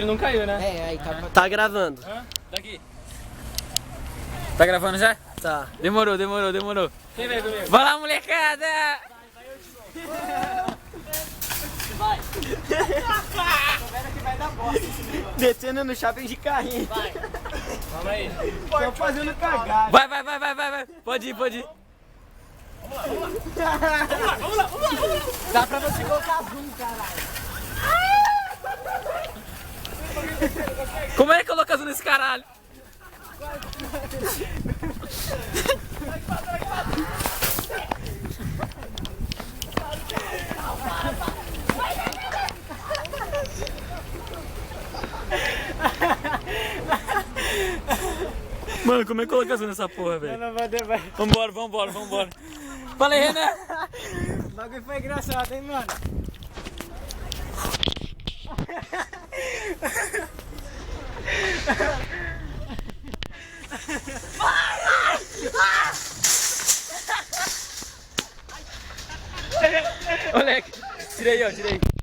Ele não caiu, né? É, aí tá. Tá gravando. Daqui. Tá gravando já? Tá. Demorou. Quem veio comigo? Vai lá, molecada! Descendo no shopping de carrinho. Calma aí. Tô fazendo cagada. Vai. Pode ir. Dá pra você colocar zoom, caralho. Como é que coloca azul nesse caralho? Mano, como é que coloca azul nessa porra, velho? Vambora. Fala aí, Renan. O bagulho foi engraçado, hein, mano? Moleque, tirei aí.